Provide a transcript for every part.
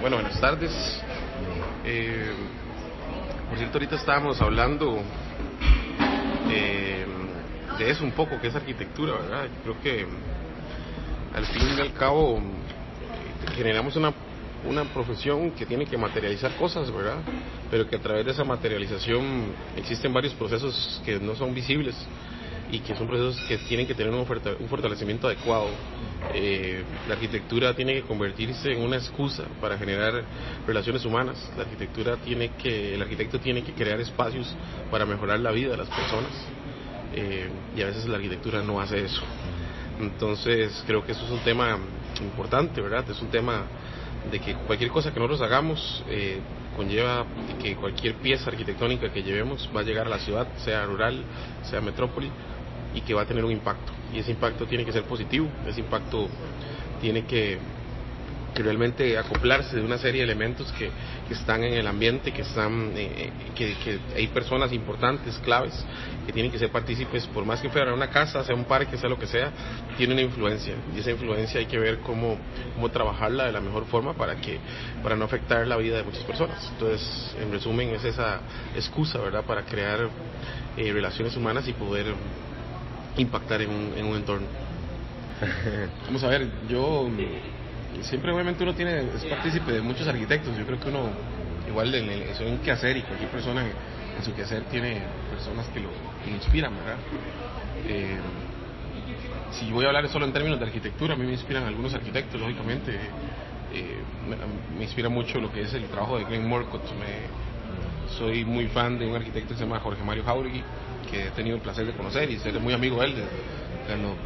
Bueno, buenas tardes. Por cierto, ahorita estábamos hablando de eso un poco, que es arquitectura, ¿verdad? Creo que al fin y al cabo generamos una profesión que tiene que materializar cosas, ¿verdad? Pero que a través de esa materialización existen varios procesos que no son visibles y que son procesos que tienen que tener un fortalecimiento adecuado. La arquitectura tiene que convertirse en una excusa para generar relaciones humanas. El arquitecto tiene que crear espacios para mejorar la vida de las personas, y a veces la arquitectura no hace eso. Entonces creo que eso es un tema importante, ¿verdad? Es un tema de que cualquier cosa que nosotros hagamos conlleva que cualquier pieza arquitectónica que llevemos va a llegar a la ciudad, sea rural, sea metrópoli, y que va a tener un impacto, y ese impacto tiene que ser positivo. Ese impacto tiene que realmente acoplarse de una serie de elementos que están en el ambiente, que hay personas importantes, claves, que tienen que ser partícipes, por más que fuera una casa, sea un parque, sea lo que sea, tiene una influencia, y esa influencia hay que ver cómo trabajarla de la mejor forma para no afectar la vida de muchas personas. Entonces, en resumen, es esa excusa, ¿verdad?, para crear relaciones humanas y poder impactar en un entorno. Vamos a ver, yo siempre obviamente uno es partícipe de muchos arquitectos. Yo creo que uno igual en un quehacer, y cualquier persona en su quehacer tiene personas que lo inspiran, ¿verdad? Si voy a hablar solo en términos de arquitectura, a mí me inspiran algunos arquitectos, lógicamente. Me inspira mucho lo que es el trabajo de Glenn Murcutt. Soy muy fan de un arquitecto que se llama Jorge Mario Jauregui, que he tenido el placer de conocer y ser muy amigo de él.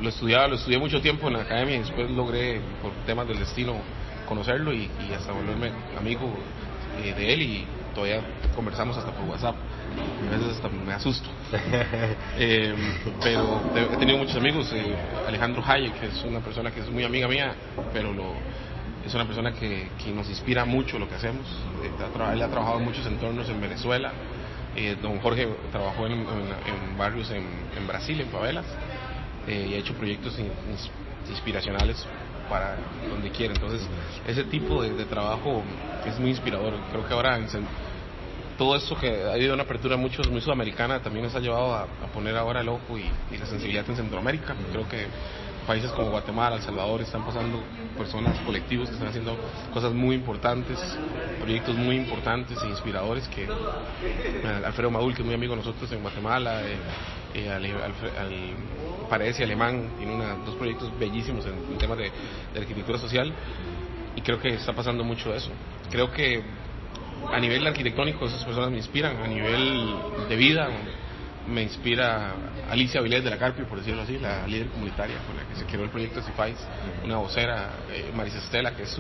Lo estudié mucho tiempo en la academia, y después logré, por temas del destino, conocerlo y hasta volverme amigo de él, y todavía conversamos hasta por WhatsApp. A veces hasta me asusto. Pero he tenido muchos amigos. Alejandro Hayek, que es una persona que es muy amiga mía, pero es una persona que nos inspira mucho lo que hacemos. Él ha trabajado en muchos entornos en Venezuela. Don Jorge trabajó en barrios en Brasil, en favelas, y ha hecho proyectos inspiracionales para donde quiera. Entonces, ese tipo de trabajo es muy inspirador. Creo que ahora todo esto que ha habido una apertura muy sudamericana también nos ha llevado a poner ahora el ojo y la sensibilidad en Centroamérica. Creo que países como Guatemala, El Salvador, están pasando personas, colectivos que están haciendo cosas muy importantes, proyectos muy importantes e inspiradores, que Alfredo Madul, que es muy amigo de nosotros en Guatemala, Paredes y Alemán, tiene dos proyectos bellísimos en temas de arquitectura social, y creo que está pasando mucho eso. Creo que a nivel arquitectónico esas personas me inspiran. A nivel de vida me inspira Alicia Vilés de la Carpio, por decirlo así, la líder comunitaria con la que se creó el proyecto CIFAIS, una vocera, Marisa Estela, que es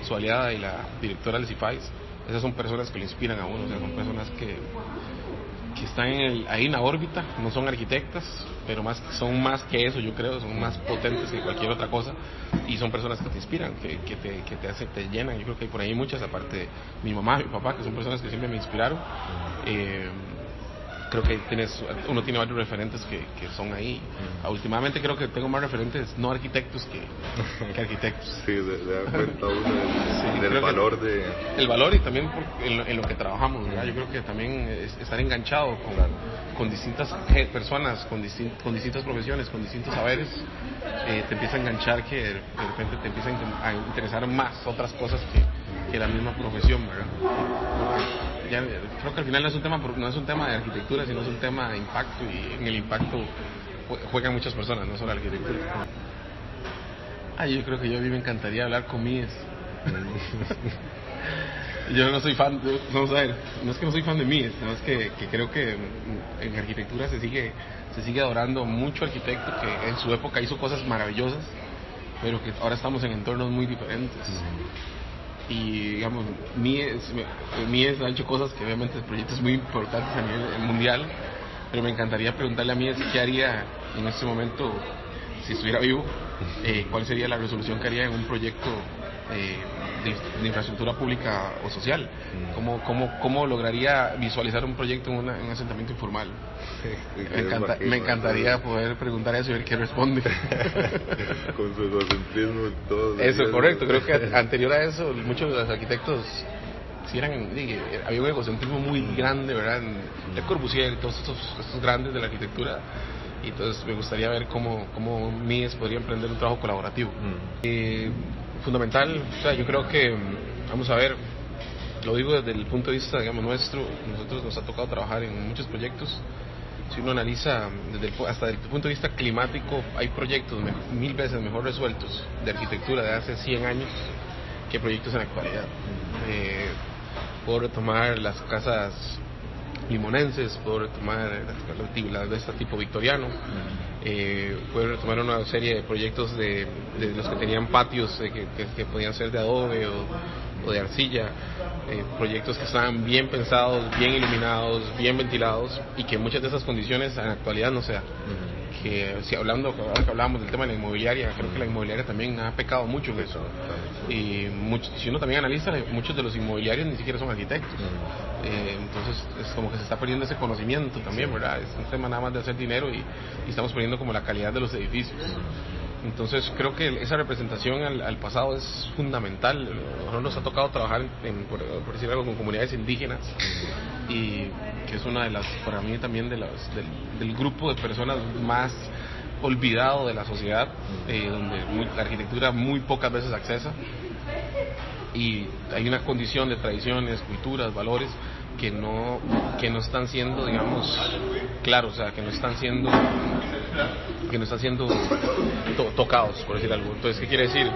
su aliada y la directora del CIFAIS. Esas son personas que le inspiran a uno, o sea, son personas que están ahí en la órbita, no son arquitectas, pero son más que eso, yo creo, son más potentes que cualquier otra cosa, y son personas que te inspiran, que te llenan. Yo creo que hay por ahí muchas, aparte de mi mamá, mi papá, que son personas que siempre me inspiraron. Creo que uno tiene varios referentes que son ahí. Últimamente creo que tengo más referentes no arquitectos que arquitectos. Sí, de dar cuenta uno del valor el valor, y también en lo que trabajamos, ¿verdad? Yo creo que también estar enganchado con distintas personas, con distintas profesiones, con distintos saberes, te empieza a enganchar, que de repente te empiezan a interesar más otras cosas que la misma profesión, ¿verdad? Creo que al final no es un tema de arquitectura, sino es un tema de impacto, y en el impacto juegan muchas personas, no solo la arquitectura. Yo creo que a mí me encantaría hablar con Mies. Yo no soy fan, vamos a ver, no es que no soy fan de Mies, no es que creo que en arquitectura se sigue adorando mucho arquitecto que en su época hizo cosas maravillosas, pero que ahora estamos en entornos muy diferentes. Y digamos, Mies ha hecho cosas que obviamente proyectos muy importantes a nivel mundial, pero me encantaría preguntarle a Mies qué haría en este momento si estuviera vivo, cuál sería la resolución que haría en un proyecto de infraestructura pública o social. ¿Cómo lograría visualizar un proyecto en un asentamiento informal? Me encantaría poder preguntar eso y ver qué responde. Con su egocentrismo y todo. Eso, correcto. Creo que anterior a eso, muchos de los arquitectos había un egocentrismo muy grande, ¿verdad? Le Corbusier y todos estos grandes de la arquitectura. Y entonces me gustaría ver cómo MIES podría emprender un trabajo colaborativo. Fundamental, o sea, yo creo que, vamos a ver, lo digo desde el punto de vista, digamos, nuestro. Nosotros nos ha tocado trabajar en muchos proyectos. Si uno analiza hasta desde el punto de vista climático, hay proyectos 1000 veces mejor resueltos de arquitectura de hace 100 años que proyectos en la actualidad. Puedo retomar las casas limonenses, puedo retomar las de este tipo victoriano, puedo retomar una serie de proyectos de los que tenían patios que podían ser de adobe o de arcilla, proyectos que estaban bien pensados, bien iluminados, bien ventilados, y que muchas de esas condiciones en la actualidad no se dan. Que ahora que hablábamos del tema de la inmobiliaria, creo que la inmobiliaria también ha pecado mucho en eso. Y si uno también analiza, muchos de los inmobiliarios ni siquiera son arquitectos. Entonces es como que se está perdiendo ese conocimiento también, ¿verdad? Es un tema nada más de hacer dinero y estamos perdiendo como la calidad de los edificios. Entonces creo que esa representación al pasado es fundamental. Nos ha tocado trabajar por decir algo, con comunidades indígenas, y que es una de las, para mí también, del grupo de personas más olvidado de la sociedad, donde la arquitectura muy pocas veces accesa, y hay una condición de tradiciones, culturas, valores que no están siendo, digamos, claros, o sea, que no están siendo tocados, por decir algo. Entonces, ¿qué quiere decir?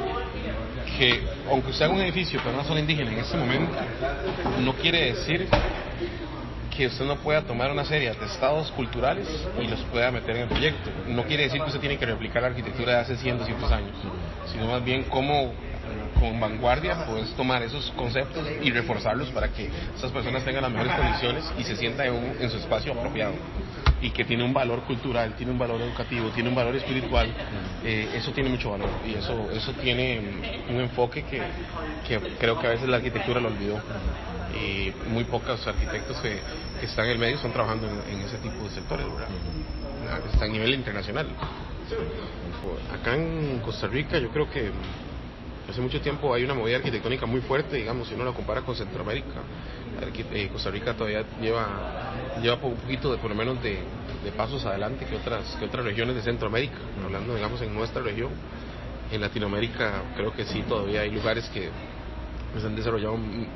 Que aunque usted haga un edificio para una zona indígena en este momento, no quiere decir que usted no pueda tomar una serie de atestados culturales y los pueda meter en el proyecto. No quiere decir que usted tiene que replicar la arquitectura de hace 100, 200 años, sino más bien cómo con vanguardia puedes tomar esos conceptos y reforzarlos para que esas personas tengan las mejores condiciones y se sientan en su espacio apropiado, y que tiene un valor cultural, tiene un valor educativo, tiene un valor espiritual. Eso tiene mucho valor, y eso tiene un enfoque que creo que a veces la arquitectura lo olvidó, y muy pocos arquitectos que están en el medio están trabajando en ese tipo de sectores, ¿verdad? Está a nivel internacional. Acá en Costa Rica yo creo que hace mucho tiempo hay una movida arquitectónica muy fuerte, digamos, si uno la compara con Centroamérica. Costa Rica todavía lleva un poquito por lo menos de pasos adelante que otras regiones de Centroamérica, hablando, digamos, en nuestra región. En Latinoamérica creo que sí, todavía hay lugares que se han desarrollado un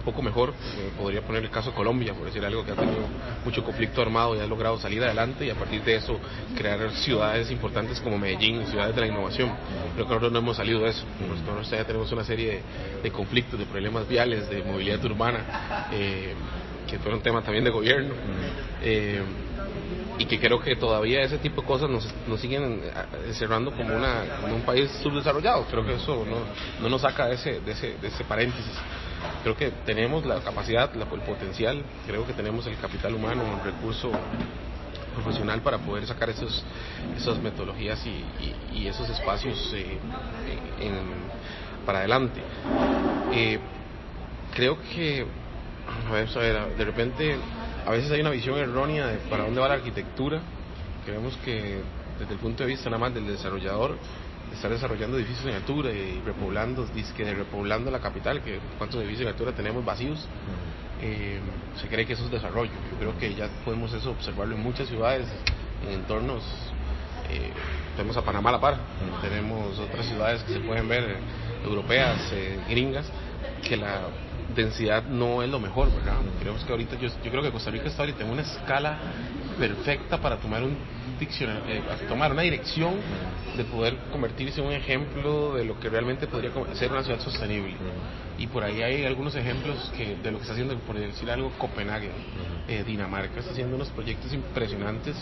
poco mejor. Podría poner el caso de Colombia, por decir algo, que ha tenido mucho conflicto armado y ha logrado salir adelante, y a partir de eso crear ciudades importantes como Medellín, ciudades de la innovación. Creo que nosotros no hemos salido de eso. Nosotros ya tenemos una serie de conflictos, de problemas viales, de movilidad urbana, que fueron temas también de gobierno, y que creo que todavía ese tipo de cosas nos siguen cerrando como un país subdesarrollado. Creo que eso no nos saca de ese paréntesis. Creo que tenemos la capacidad, el potencial, creo que tenemos el capital humano, el recurso profesional para poder sacar esas metodologías y esos espacios para adelante. Creo que, de repente, a veces hay una visión errónea de para dónde va la arquitectura. Creemos que desde el punto de vista nada más del desarrollador, estar desarrollando edificios en altura y repoblando la capital, que cuántos edificios en altura tenemos vacíos, se cree que eso es desarrollo. Yo creo que ya podemos eso observarlo en muchas ciudades, en entornos. Tenemos a Panamá a la par, tenemos otras ciudades que se pueden ver, europeas, gringas, que la densidad no es lo mejor, ¿verdad? Creemos que ahorita, yo creo que Costa Rica está ahorita en una escala perfecta para tomar una dirección de poder convertirse en un ejemplo de lo que realmente podría ser una ciudad sostenible. Y por ahí hay algunos ejemplos de lo que está haciendo, por decir algo, Copenhague. Dinamarca está haciendo unos proyectos impresionantes,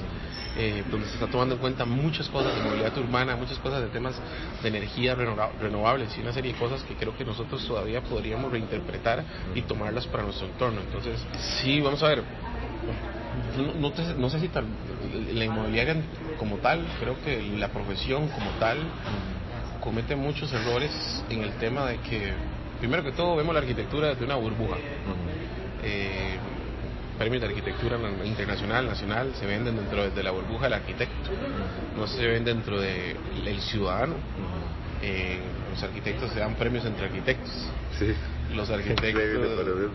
donde se está tomando en cuenta muchas cosas de movilidad urbana, muchas cosas de temas de energía renovables y una serie de cosas que creo que nosotros todavía podríamos reinterpretar y tomarlas para nuestro entorno. Entonces, sí, vamos a ver. No sé si la inmobiliaria como tal, creo que la profesión como tal comete muchos errores en el tema de que, primero que todo, vemos la arquitectura desde una burbuja. Premios de arquitectura internacional, nacional, se venden dentro de la burbuja del arquitecto, no se ven dentro del ciudadano. Los arquitectos se dan premios entre arquitectos. Sí. Los arquitectos,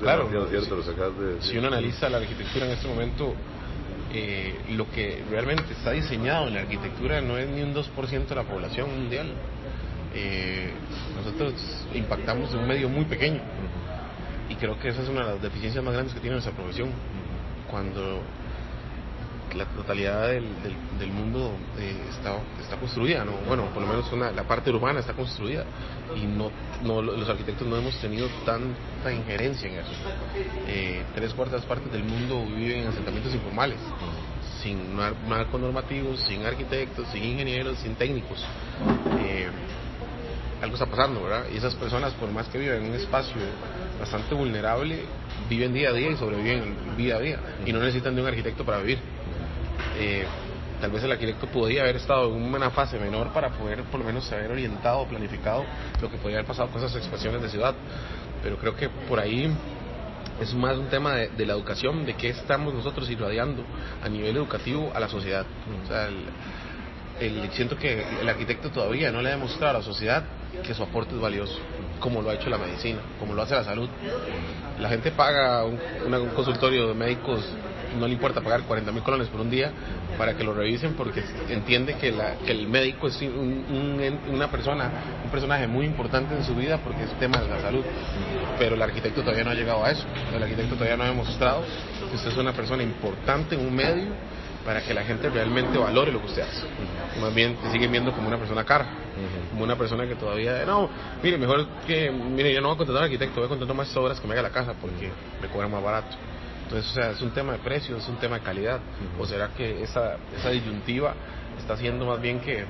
claro, si uno analiza la arquitectura en este momento, lo que realmente está diseñado en la arquitectura no es ni un 2% de la población mundial. Nosotros impactamos en un medio muy pequeño, y creo que esa es una de las deficiencias más grandes que tiene nuestra profesión, cuando la totalidad del mundo está construida, ¿no? Bueno, por lo menos la parte urbana está construida, y los arquitectos no hemos tenido tanta injerencia en eso. 3/4 partes del mundo viven en asentamientos informales, sin marcos normativos, sin arquitectos, sin ingenieros, sin técnicos. Algo está pasando, ¿verdad? Y esas personas, por más que vivan en un espacio bastante vulnerable, viven día a día y sobreviven día a día, y no necesitan de un arquitecto para vivir. Tal vez el arquitecto podría haber estado en una fase menor para poder por lo menos haber orientado o planificado lo que podría haber pasado con esas expresiones de ciudad, pero creo que por ahí es más un tema de la educación, de qué estamos nosotros irradiando a nivel educativo a la sociedad. O sea, siento que el arquitecto todavía no le ha demostrado a la sociedad que su aporte es valioso, como lo ha hecho la medicina, como lo hace la salud. La gente paga un consultorio de médicos, no le importa pagar 40,000 colones por un día para que lo revisen, porque entiende que el médico es un personaje muy importante en su vida, porque es tema de la salud. Pero el arquitecto todavía no ha llegado a eso. El arquitecto todavía no ha demostrado que usted es una persona importante en un medio para que la gente realmente valore lo que usted hace. Más bien te siguen viendo como una persona cara, como una persona que todavía, no, mire, yo no voy a contratar a un arquitecto, voy a contratar más obras que me haga la casa porque me cobran más barato. Entonces, o sea, es un tema de precio, es un tema de calidad. ¿O será que esa disyuntiva está haciendo más bien que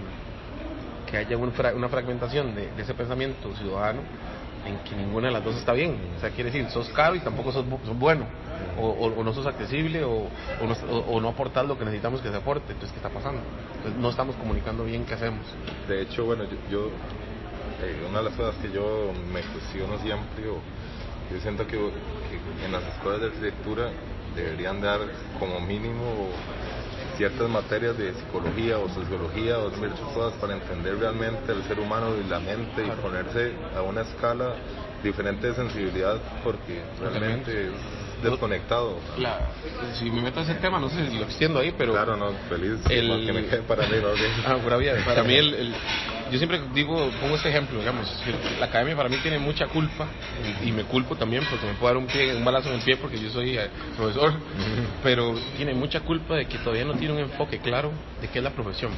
haya una fragmentación de ese pensamiento ciudadano, en que ninguna de las dos está bien? O sea, quiere decir, sos caro y tampoco sos bueno, o no sos accesible, o no aportas lo que necesitamos que se aporte. Entonces, ¿qué está pasando? Entonces, no estamos comunicando bien qué hacemos. De hecho, bueno, yo una de las cosas que yo me cuestiono siempre, yo siento que en las escuelas de arquitectura deberían dar como mínimo ciertas materias de psicología o sociología o ciertas cosas para entender realmente el ser humano y la mente, y ponerse a una escala diferente de sensibilidad, porque realmente es desconectado. Si me meto a ese tema, no sé si lo extiendo ahí, pero... Claro, no, feliz, que me quede para mí, ¿no? Pura vida. Para mí, yo siempre pongo este ejemplo, digamos, la academia para mí tiene mucha culpa, y me culpo también porque me puedo dar un balazo en el pie porque yo soy profesor, pero tiene mucha culpa de que todavía no tiene un enfoque claro de qué es la profesión.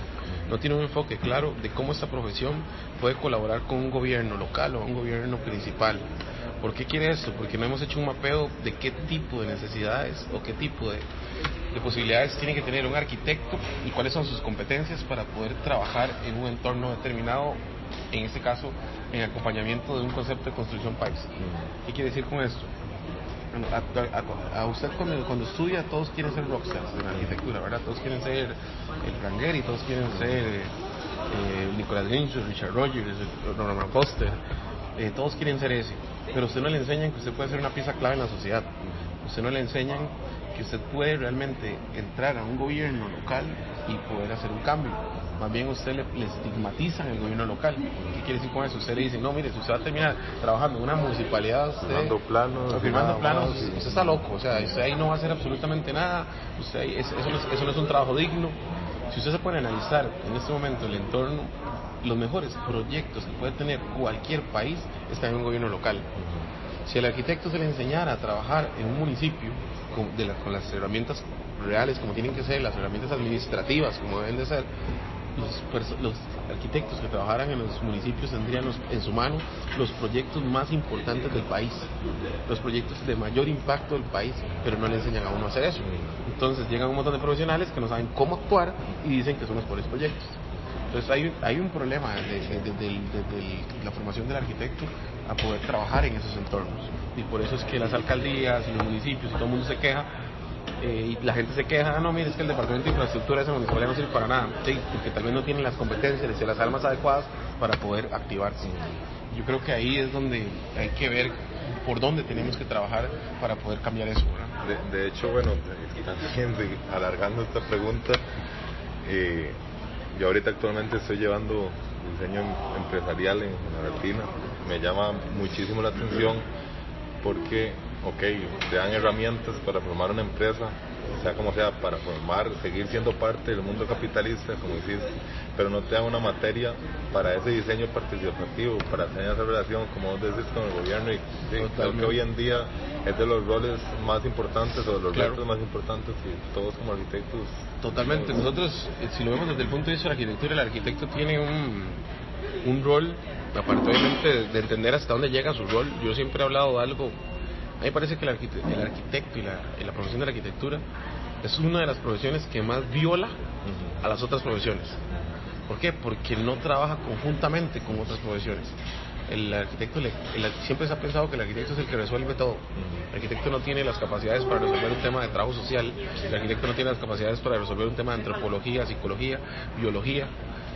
No tiene un enfoque claro de cómo esta profesión puede colaborar con un gobierno local o un gobierno principal. ¿Por qué quiere esto? Porque no hemos hecho un mapeo de qué tipo de necesidades o qué tipo de posibilidades tiene que tener un arquitecto y cuáles son sus competencias para poder trabajar en un entorno determinado, en este caso en acompañamiento de un concepto de construcción país. ¿Qué quiere decir con esto? A usted cuando estudia, todos quieren ser rockstars en la arquitectura, ¿verdad? Todos quieren ser el Rangheri, todos quieren ser Nicolas Lynch, Richard Rogers, Norman Foster, todos quieren ser ese, pero usted no le enseñan que usted puede ser una pieza clave en la sociedad. Usted no le enseñan que usted puede realmente entrar a un gobierno local y poder hacer un cambio. Más bien usted le estigmatiza en el gobierno local. ¿Qué quiere decir con eso? Usted le dice, no, mire, si usted va a terminar trabajando en una municipalidad, firmando planos, usted está loco. O sea, usted ahí no va a hacer absolutamente nada. Eso no es un trabajo digno. Si usted se pone a analizar en este momento el entorno, los mejores proyectos que puede tener cualquier país están en un gobierno local. Si al arquitecto se le enseñara a trabajar en un municipio con las herramientas reales como tienen que ser, las herramientas administrativas como deben de ser, los arquitectos que trabajaran en los municipios tendrían en su mano los proyectos más importantes del país, los proyectos de mayor impacto del país, pero no le enseñan a uno a hacer eso. Entonces llegan un montón de profesionales que no saben cómo actuar y dicen que son los mejores proyectos. Entonces hay un problema de la formación del arquitecto a poder trabajar en esos entornos, y por eso es que las alcaldías y los municipios y todo el mundo se queja, y la gente se queja, no, mire, es que el departamento de infraestructura de esa municipalidad no sirve para nada. Sí, porque tal vez no tienen las competencias, las armas adecuadas para poder activarse. Yo creo que ahí es donde hay que ver por dónde tenemos que trabajar para poder cambiar eso, ¿verdad? De hecho, bueno, también alargando esta pregunta, yo ahorita actualmente estoy llevando diseño empresarial en Argentina. Me llama muchísimo la atención porque, te dan herramientas para formar una empresa, sea como sea, para seguir siendo parte del mundo capitalista, como hiciste, pero no te dan una materia para ese diseño participativo, para tener esa relación, como vos decís, con el gobierno. Y creo que hoy en día es de los roles más importantes, o de los retos más importantes, y todos como arquitectos. Totalmente. Nosotros, si lo vemos desde el punto de vista de la arquitectura, el arquitecto tiene un rol, aparte obviamente de entender hasta dónde llega su rol. Yo siempre he hablado de algo. A mí me parece que el arquitecto y la profesión de la arquitectura es una de las profesiones que más viola a las otras profesiones. ¿Por qué? Porque no trabaja conjuntamente con otras profesiones. El arquitecto siempre se ha pensado que el arquitecto es el que resuelve todo. El arquitecto no tiene las capacidades para resolver un tema de trabajo social. El arquitecto no tiene las capacidades para resolver un tema de antropología, psicología, biología,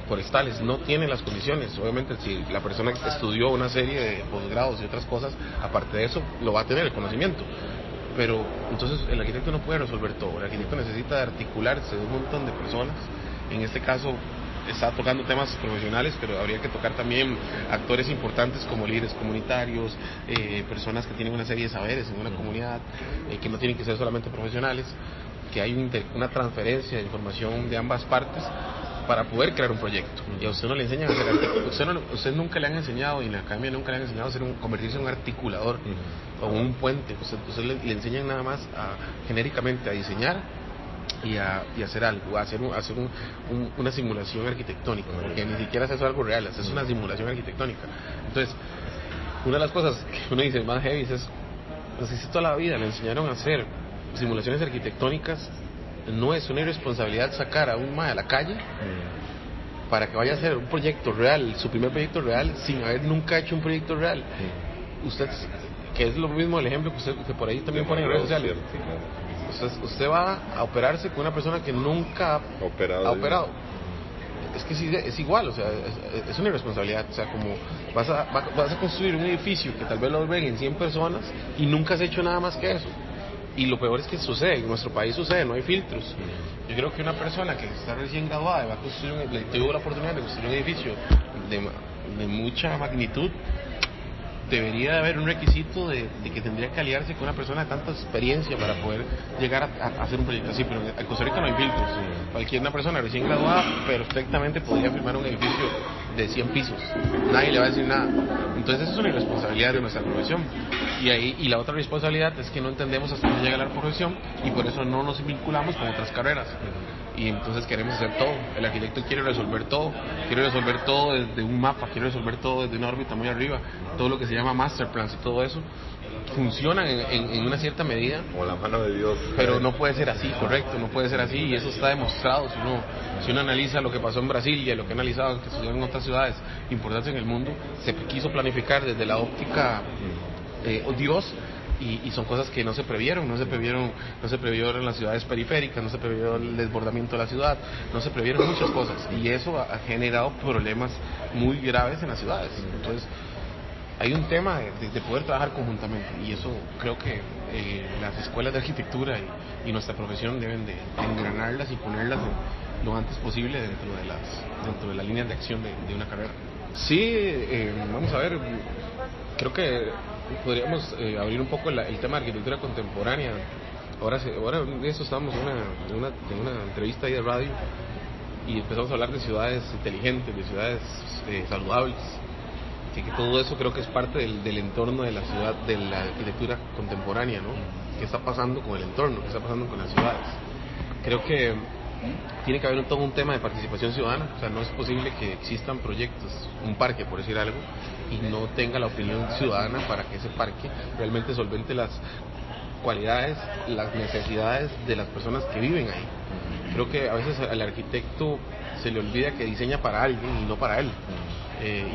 forestales. No tiene las condiciones. Obviamente, si la persona estudió una serie de posgrados y otras cosas, aparte de eso, lo va a tener el conocimiento. Pero entonces el arquitecto no puede resolver todo. El arquitecto necesita de articularse de un montón de personas. En este caso está tocando temas profesionales, pero habría que tocar también actores importantes como líderes comunitarios, personas que tienen una serie de saberes en una comunidad, que no tienen que ser solamente profesionales, que hay una transferencia de información de ambas partes para poder crear un proyecto. Y a usted no le enseñan a hacer arquitecto. Usted nunca le han enseñado, y en la academia nunca le han enseñado a convertirse en un articulador o un puente. Usted le enseñan nada más genéricamente a diseñar y a hacer algo, a hacer una simulación arquitectónica, porque ni siquiera es eso algo real, es una simulación arquitectónica. Entonces, una de las cosas que uno dice más heavy es, pues si toda la vida le enseñaron a hacer simulaciones arquitectónicas, no es una irresponsabilidad sacar a un mae a la calle para que vaya a hacer un proyecto real, su primer proyecto real, sin haber nunca hecho un proyecto real. Usted, que es lo mismo el ejemplo que por ahí también pone en redes sociales. Usted va a operarse con una persona que nunca ha operado. Es que sí, es igual, o sea, es una irresponsabilidad. O sea, como vas a construir un edificio que tal vez lo ven en 100 personas y nunca has hecho nada más que eso. Y lo peor es que sucede, en nuestro país sucede, no hay filtros. Yo creo que una persona que está recién graduada y va a construir, tuvo la oportunidad de construir un edificio de mucha magnitud, debería de haber un requisito de que tendría que aliarse con una persona de tanta experiencia para poder llegar a hacer un proyecto así. Pero en Costa Rica no hay filtros. Cualquier persona recién graduada perfectamente podría firmar un edificio de 100 pisos. Nadie le va a decir nada. Entonces eso es una irresponsabilidad de nuestra profesión. Y la otra responsabilidad es que no entendemos hasta dónde llega la profesión, y por eso no nos vinculamos con otras carreras. Y entonces queremos hacer todo. El arquitecto quiere resolver todo desde un mapa, quiere resolver todo desde una órbita muy arriba. Todo lo que se llama master plans y todo eso funciona en una cierta medida, como la mano de Dios, pero no puede ser así, correcto, no puede ser así, y eso está demostrado. Si uno analiza lo que pasó en Brasil y lo que ha analizado que sucedió en otras ciudades importantes en el mundo, se quiso planificar desde la óptica Dios. Y son cosas que no se previeron en las ciudades periféricas, no se previó el desbordamiento de la ciudad, no se previeron muchas cosas, y eso ha generado problemas muy graves en las ciudades. Entonces, hay un tema de poder trabajar conjuntamente, y eso creo que las escuelas de arquitectura y nuestra profesión deben de engranarlas y ponerlas lo antes posible dentro de las líneas de acción de una carrera. Sí, vamos a ver, creo que podríamos abrir un poco el tema de arquitectura contemporánea. Ahora de eso estábamos en una entrevista ahí de radio, y empezamos a hablar de ciudades inteligentes, de ciudades saludables. Así que todo eso creo que es parte del entorno de la ciudad, de la arquitectura contemporánea, ¿no? ¿Qué está pasando con el entorno? ¿Qué está pasando con las ciudades? Creo que tiene que haber todo un tema de participación ciudadana. O sea, no es posible que existan proyectos, un parque por decir algo, y no tenga la opinión ciudadana para que ese parque realmente solvente las cualidades, las necesidades de las personas que viven ahí. Creo que a veces al arquitecto se le olvida que diseña para alguien y no para él.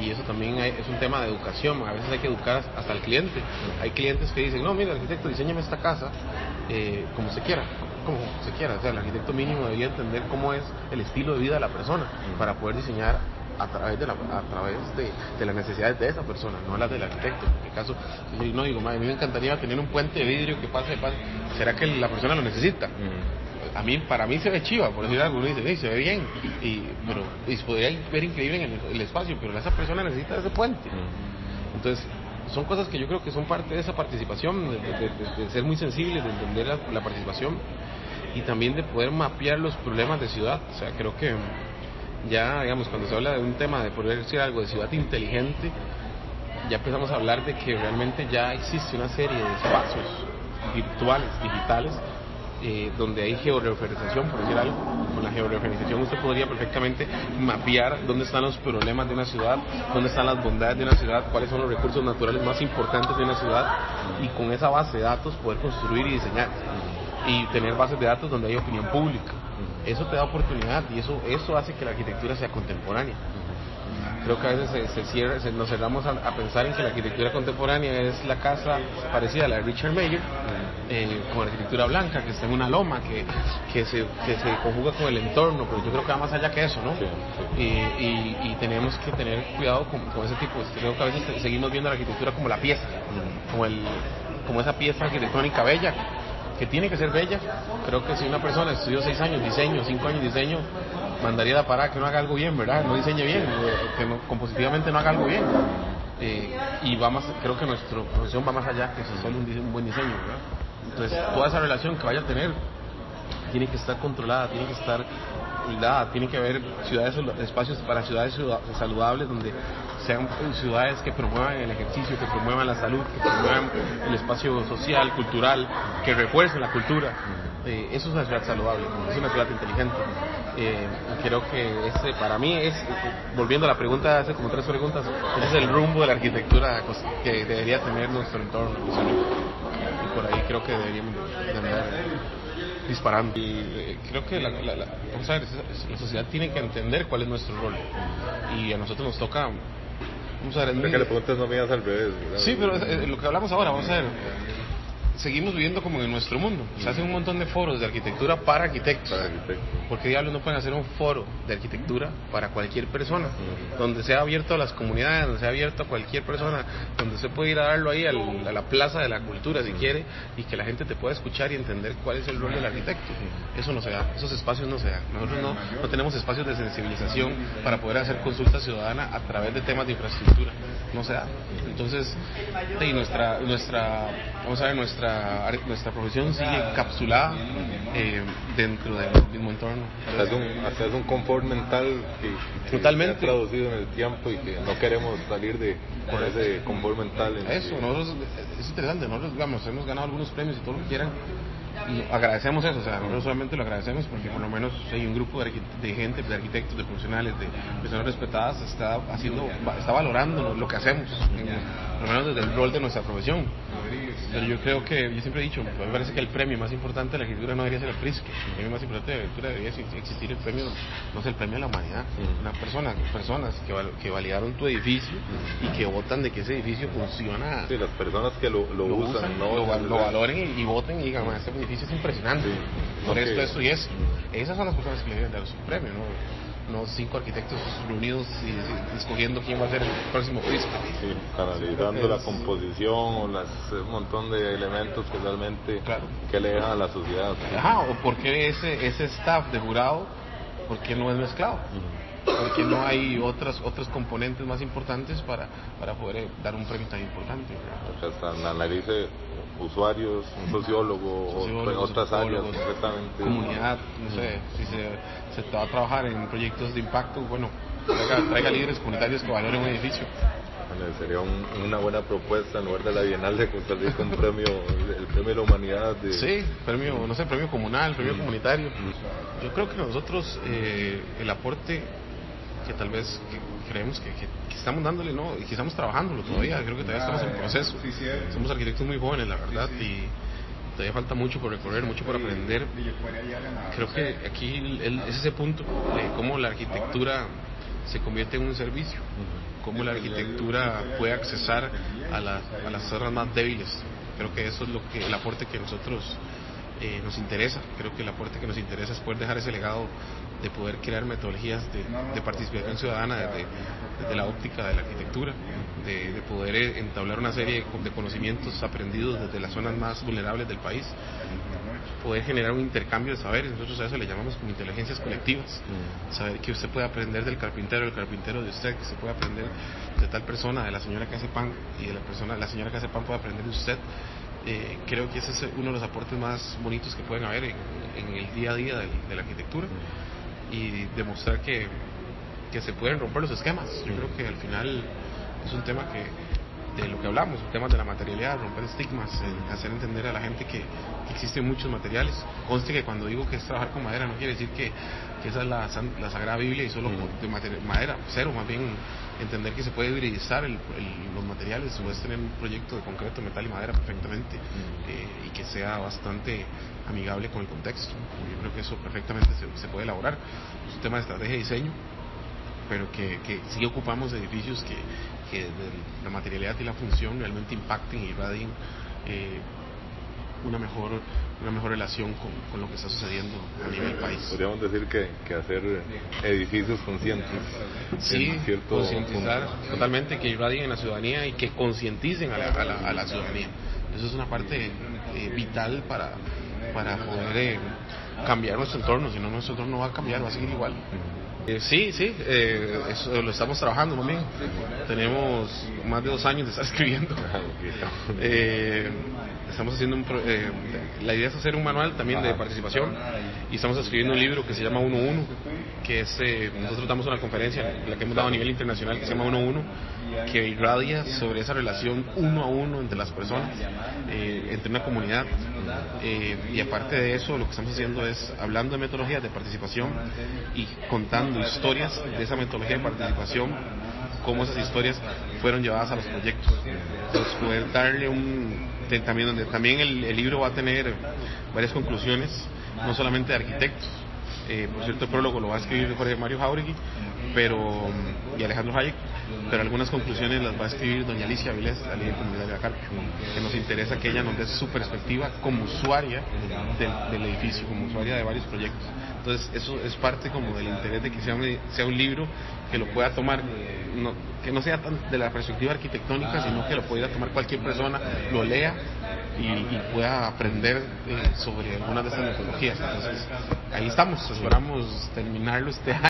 Y eso también es un tema de educación. A veces hay que educar hasta al cliente. Hay clientes que dicen, no, mira, arquitecto, diséñame esta casa como se quiera. O sea, el arquitecto mínimo debería entender cómo es el estilo de vida de la persona para poder diseñar a través de las necesidades de esa persona, no las del arquitecto. En el caso, yo no digo, a mí me encantaría tener un puente de vidrio que pase, ¿será que la persona lo necesita? Para mí se ve chiva, por decir algo, uno dice, se ve bien, pero se podría ver increíble en el espacio, pero esa persona necesita ese puente. Entonces, son cosas que yo creo que son parte de esa participación, de ser muy sensibles, de entender la participación y también de poder mapear los problemas de ciudad. O sea, creo que ya, digamos, cuando se habla de un tema de poder decir algo de ciudad inteligente, ya empezamos a hablar de que realmente ya existe una serie de espacios virtuales, digitales, donde hay georreferenciación, por decir algo. Con la georreferenciación usted podría perfectamente mapear dónde están los problemas de una ciudad, dónde están las bondades de una ciudad, cuáles son los recursos naturales más importantes de una ciudad, y con esa base de datos poder construir y diseñar, y tener bases de datos donde hay opinión pública. Eso te da oportunidad, y eso hace que la arquitectura sea contemporánea. Creo que a veces nos cerramos a pensar en que la arquitectura contemporánea es la casa parecida a la de Richard Mayer, con arquitectura blanca, que está en una loma, que se conjuga con el entorno, pero yo creo que va más allá que eso, ¿no? Y tenemos que tener cuidado con ese tipo. Creo que a veces seguimos viendo la arquitectura como la pieza, como esa pieza arquitectónica bella, que tiene que ser bella. Creo que si una persona estudió 6 años diseño, 5 años diseño, mandaría la parada que no haga algo bien, ¿verdad? No diseñe bien, que compositivamente no haga algo bien. Y creo que nuestra profesión va más allá que solo un buen diseño, ¿verdad? Entonces, toda esa relación que vaya a tener tiene que estar controlada, tiene que estar cuidada, tiene que haber espacios para ciudades saludables, donde sean ciudades que promuevan el ejercicio, que promuevan la salud, que promuevan el espacio social, cultural, que refuercen la cultura. Eso es una ciudad saludable, es una ciudad inteligente. Creo que para mí volviendo a la pregunta, hace como 3 preguntas, ese es el rumbo de la arquitectura que debería tener nuestro entorno. Y por ahí creo que deberíamos de andar disparando. Y creo que vamos a ver, la sociedad tiene que entender cuál es nuestro rol, y a nosotros nos toca, vamos a ver, que le preguntes no miras al revés, ¿verdad? Sí, pero lo que hablamos ahora, vamos a ver, seguimos viviendo como en nuestro mundo. Se hacen un montón de foros de arquitectura para arquitectos. ¿Por qué diablos no pueden hacer un foro de arquitectura para cualquier persona? Donde sea abierto a las comunidades, donde sea abierto a cualquier persona, donde se puede ir a darlo ahí a la plaza de la cultura si quiere, y que la gente te pueda escuchar y entender cuál es el rol del arquitecto. Eso no se da, esos espacios no se dan. Nosotros no tenemos espacios de sensibilización para poder hacer consulta ciudadana a través de temas de infraestructura. No se da. Entonces, nuestra profesión sigue encapsulada dentro del mismo entorno. Hasta es un confort mental que totalmente se ha traducido en el tiempo, y que no queremos salir de ese confort mental. Nosotros, es interesante, nosotros hemos ganado algunos premios y todo lo que quieran, y agradecemos eso. O sea, nosotros solamente lo agradecemos porque por lo menos hay un grupo de gente, de arquitectos, de profesionales, de personas respetadas, está valorando lo que hacemos, por lo menos desde el rol de nuestra profesión. Pero yo creo que, yo siempre he dicho, me parece que el premio más importante de la arquitectura no debería ser el Pritzker. El premio más importante de la arquitectura debería existir el premio, no sé, el premio a la humanidad. Personas que validaron tu edificio y que votan de que ese edificio funciona. Sí, las personas que lo usan, lo valoren y voten y digan, este edificio es impresionante, por esto y eso. Esas son las personas que le deben dar su premio, no 5 arquitectos reunidos y escogiendo quién va a ser el próximo Pritzker. Sí, analizando la composición o un montón de elementos que realmente que le dejan a la sociedad. O por qué ese staff de jurado, ¿por qué no es mezclado? Porque no hay otros componentes más importantes para poder dar un premio tan importante. O sea, hasta analice usuarios, un sociólogo o otras áreas completamente. Comunidad, no sé, si se va a trabajar en proyectos de impacto, bueno, traiga líderes comunitarios que valoren un edificio. Bueno, sería una buena propuesta, en lugar de la Bienal, de salir con el premio de la humanidad. Sí, premio comunal, premio comunitario. Yo creo que nosotros, el aporte que tal vez creemos que estamos dándole, y que estamos trabajándolo todavía, creo que todavía estamos en proceso. Somos arquitectos muy jóvenes, la verdad, y todavía falta mucho por recorrer, mucho por aprender. Creo que aquí es ese punto de cómo la arquitectura se convierte en un servicio, cómo la arquitectura puede accesar a las zonas más débiles. Creo que eso es el aporte que nosotros nos interesa. Creo que el aporte que nos interesa es poder dejar ese legado de poder crear metodologías de participación ciudadana desde la óptica de la arquitectura, de poder entablar una serie de conocimientos aprendidos desde las zonas más vulnerables del país, poder generar un intercambio de saberes. Nosotros a eso le llamamos como inteligencias colectivas. Saber que usted puede aprender del carpintero de usted, que se puede aprender de tal persona, de la señora que hace pan, y de la señora que hace pan puede aprender de usted. Creo que ese es uno de los aportes más bonitos que pueden haber en el día a día de la arquitectura, y demostrar que se pueden romper los esquemas. Yo creo que al final es un tema de lo que hablamos, el tema de la materialidad, romper estigmas, hacer entender a la gente que existen muchos materiales. Conste que cuando digo que es trabajar con madera no quiere decir que esa es la Sagrada Biblia y solo de madera, cero, más bien entender que se puede hibridizar los materiales. Puedes tener un proyecto de concreto, metal y madera perfectamente, y que sea bastante amigable con el contexto. Yo creo que eso perfectamente se puede elaborar. Es un tema de estrategia y diseño, pero que sí ocupamos edificios que la materialidad y la función realmente impacten y irradien una mejor relación con lo que está sucediendo a nivel país. Podríamos decir que hacer edificios conscientes. Sí, concientizar totalmente, que irradien en la ciudadanía y que concienticen a la ciudadanía. Eso es una parte vital para poder cambiar nuestro entorno. Si no, nuestro entorno no va a cambiar, va a seguir igual. Sí, eso lo estamos trabajando también. Tenemos más de 2 años de estar escribiendo. Estamos haciendo la idea es hacer un manual también de participación, y estamos escribiendo un libro que se llama 1-1, que es nosotros damos una conferencia, la que hemos dado a nivel internacional, que se llama 1-1, que irradia sobre esa relación 1 a 1 entre las personas, entre una comunidad, y aparte de eso lo que estamos haciendo es hablando de metodologías de participación y contando historias de esa metodología de participación, cómo esas historias fueron llevadas a los proyectos. Entonces poder darle también el libro va a tener varias conclusiones, no solamente de arquitectos. Por cierto, el prólogo lo va a escribir Jorge Mario Jauregui y Alejandro Hayek, pero algunas conclusiones las va a escribir doña Alicia Vilés, la líder comunitaria de Carpio, que nos interesa que ella nos dé su perspectiva como usuaria del edificio, como usuaria de varios proyectos. Entonces eso es parte como del interés de que sea un libro que lo pueda tomar, que no sea tan de la perspectiva arquitectónica, sino que lo pueda tomar cualquier persona, lo lea y pueda aprender sobre algunas de esas metodologías. Entonces ahí estamos, esperamos terminarlo este año.